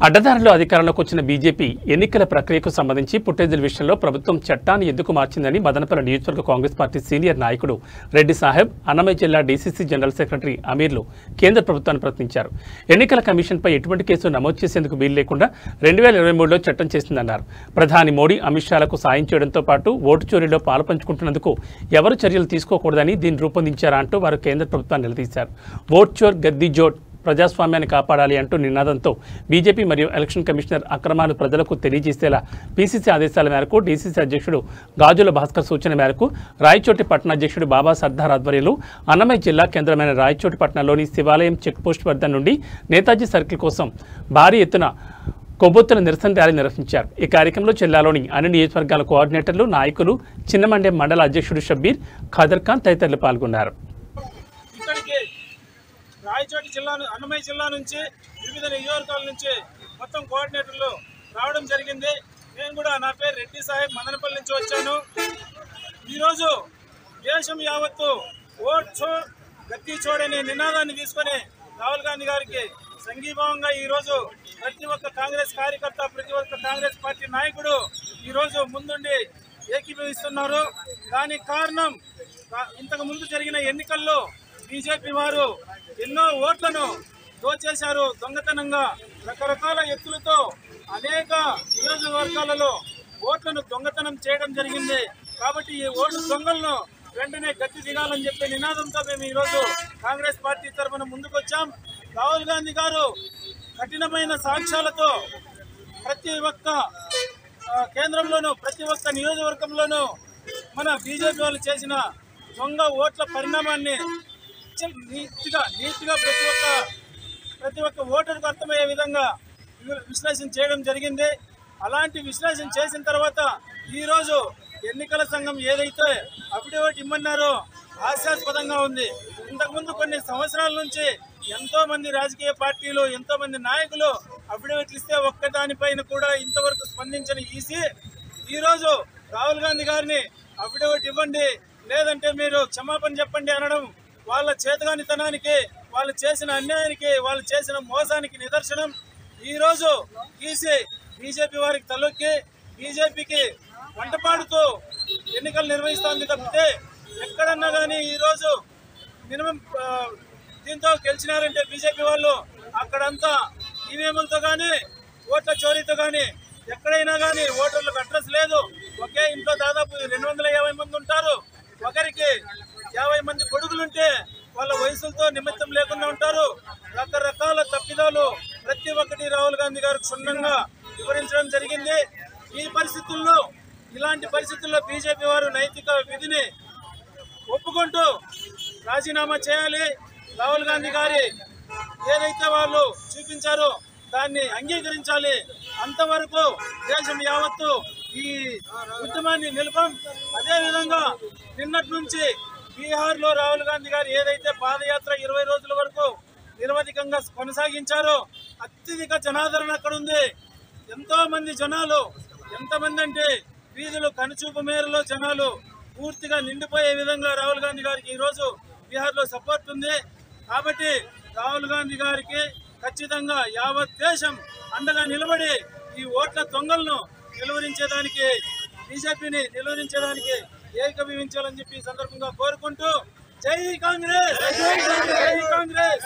అడ్డదారిలో అధికారంలోకి వచ్చిన బీజేపీ ఎన్నికల ప్రక్రియకు సంబంధించి ఫుటేజీల విషయంలో ప్రభుత్వం చట్టాన్ని ఎందుకు మార్చిందని మదనపల్లి నియోజకవర్గ కాంగ్రెస్ పార్టీ సీనియర్ నాయకుడు రెడ్డి సాహెబ్ అన్నమయ్య జిల్లా డీసీసీ జనరల్ సెక్రటరీ అమీర్లు కేంద్ర ప్రభుత్వాన్ని ప్రశ్నించారు. ఎన్నికల కమిషన్పై ఎటువంటి కేసు నమోదు చేసేందుకు వీలు లేకుండా 2023లో చట్టం చేసిందన్నారు. ప్రధాని మోడీ అమిత్ షాలకు సాయం చేయడంతో పాటు ఓటు చోరీలో పాలుపంచుకుంటున్నందుకు ఎవరు చర్యలు తీసుకోకూడదని దీన్ని రూపొందించారా అంటూ వారు కేంద్ర ప్రభుత్వాన్ని నిలదీశారు. ఓట్ చోర్ గద్దీ జోట్ ప్రజాస్వామ్యాన్ని కాపాడాలి అంటూ నినాదంతో బీజేపీ మరియు ఎలక్షన్ కమిషనర్ అక్రమాలు ప్రజలకు తెలియజేసేలా పీసీసీ ఆదేశాల మేరకు డీసీసీ అధ్యక్షుడు గాజుల భాస్కర్ సూచన మేరకు రాయచోటి పట్టణాధ్యక్షుడు బాబా సర్దార్ ఆధ్వర్యంలో అన్నమయ్య జిల్లా కేంద్రమైన రాయచోటి పట్టణంలోని శివాలయం చెక్పోస్ట్ వద్ద నుండి నేతాజీ సర్కిల్ కోసం భారీ ఎత్తున కొవ్వొత్తుల నిరసన ర్యాలీ నిర్వహించారు. ఈ కార్యక్రమంలో జిల్లాలోని అన్ని నియోజకవర్గాల కోఆర్డినేటర్లు, నాయకులు, చిన్నమండే మండల అధ్యక్షుడు షబ్బీర్, ఖాదర్ ఖాన్ తదితరులు పాల్గొన్నారు. రాయచోటి జిల్లా అన్నమయ్య జిల్లా నుంచి వివిధ నియోజకవర్గాల నుంచి మొత్తం కోఆర్డినేటర్లు రావడం జరిగింది. నేను కూడా నా పేరు రెడ్డి సాహెబ్ మదనపల్లి నుంచి వచ్చాను. ఈరోజు దేశం యావత్తు ఓట్ చోర్ గద్దీ చోర్ అనే నినాదాన్ని తీసుకొని రాహుల్ గాంధీ గారికి సంఘీభావంగా ఈరోజు ప్రతి ఒక్క కాంగ్రెస్ కార్యకర్త, ప్రతి ఒక్క కాంగ్రెస్ పార్టీ నాయకుడు ఈరోజు ముందుండి ఏకీభవిస్తున్నారు. దానికి కారణం ఇంతకు ముందు జరిగిన ఎన్నికల్లో బీజేపీ వారు ఎన్నో ఓట్లను దోచేశారు. దొంగతనంగా రకరకాల ఎత్తులతో అనేక నియోజకవర్గాలలో ఓట్లను దొంగతనం చేయడం జరిగింది. కాబట్టి ఈ ఓటు దొంగలను వెంటనే గట్టి దిగాలని చెప్పే నినాదంతో మేము ఈరోజు కాంగ్రెస్ పార్టీ తరఫున ముందుకొచ్చాం. రాహుల్ గాంధీ గారు కఠినమైన సాక్ష్యాలతో ప్రతి ఒక్క కేంద్రంలోనూ, ప్రతి ఒక్క నియోజకవర్గంలోనూ మన బీజేపీ వాళ్ళు చేసిన దొంగ ఓట్ల పరిణామాన్ని నీట్గా ప్రతి ఒక్క ఓటర్కు అర్థమయ్యే విధంగా విశ్లేషణ చేయడం జరిగింది. అలాంటి విశ్లేషణ చేసిన తర్వాత ఈరోజు ఎన్నికల సంఘం ఏదైతే అఫిడవిట్ ఇమ్మన్నారో హాస్యాస్పదంగా ఉంది. ఇంతకుముందు కొన్ని సంవత్సరాల నుంచి ఎంతో మంది రాజకీయ పార్టీలు, ఎంతో మంది నాయకులు అఫిడవిట్లు ఇస్తే ఒక్కదానిపైన కూడా ఇంతవరకు స్పందించని ఈసీ ఈరోజు రాహుల్ గాంధీ గారిని అఫిడవిట్ ఇవ్వండి, లేదంటే మీరు క్షమాపణ చెప్పండి అనడం వాళ్ళ చేతగానితనానికి, వాళ్ళు చేసిన అన్యాయానికి, వాళ్ళు చేసిన మోసానికి నిదర్శనం. ఈరోజు ఈసీ బీజేపీ వారికి తలొక్కి బీజేపీకి వంటపాడుతూ ఎన్నికలు నిర్వహిస్తోంది తప్పితే ఎక్కడన్నా కానీ ఈరోజు మినిమం దీంతో గెలిచినారంటే బీజేపీ వాళ్ళు అక్కడంతా ఈవీఎంలతో కానీ, ఓట్ల చోరీతో కానీ, ఎక్కడైనా కానీ ఓటర్లకు అడ్రస్ లేదు. ఒకే ఇంట్లో దాదాపు 250 మంది ఉంటారు. ఒకరికి 50 మంది కొడుకులుంటే వాళ్ళ వయసులతో నిమిత్తం లేకుండా ఉంటారు. రకరకాల తప్పిదాలు ప్రతి ఒక్కటి రాహుల్ గాంధీ గారు క్షుణ్ణంగా వివరించడం జరిగింది. ఇలాంటి పరిస్థితుల్లో బీజేపీ వారు నైతిక విధిని ఒప్పుకుంటూ రాజీనామా చేయాలి. రాహుల్ గాంధీ గారి ఏదైతే వాళ్ళు చూపించారో దాన్ని అంగీకరించాలి. అంతవరకు దేశం యావత్తు ఈ ఉద్యమాన్ని నిలుపం. అదేవిధంగా నిన్నటి నుంచి బీహార్లో రాహుల్ గాంధీ గారు ఏదైతే పాదయాత్ర 20 రోజుల వరకు నిరవధికంగా కొనసాగించారో అత్యధిక జనాదరణ అక్కడ ఉంది. ఎంతో మంది జనాలు, ఎంతమంది అంటే వీధులు కనుచూపు మేరలో జనాలు పూర్తిగా నిండిపోయే విధంగా రాహుల్ గాంధీ గారికి ఈరోజు బీహార్లో సపోర్ట్ ఉంది. కాబట్టి రాహుల్ గాంధీ గారికి ఖచ్చితంగా యావత్ దేశం అండగా నిలబడి ఈ ఓట్ల దొంగలను నిలువరించేదానికి, బీజేపీని నిలువరించేదానికి ఏకీభవించాలని చెప్పి ఈ సందర్భంగా కోరుకుంటూ జై కాంగ్రెస్, జై కాంగ్రెస్.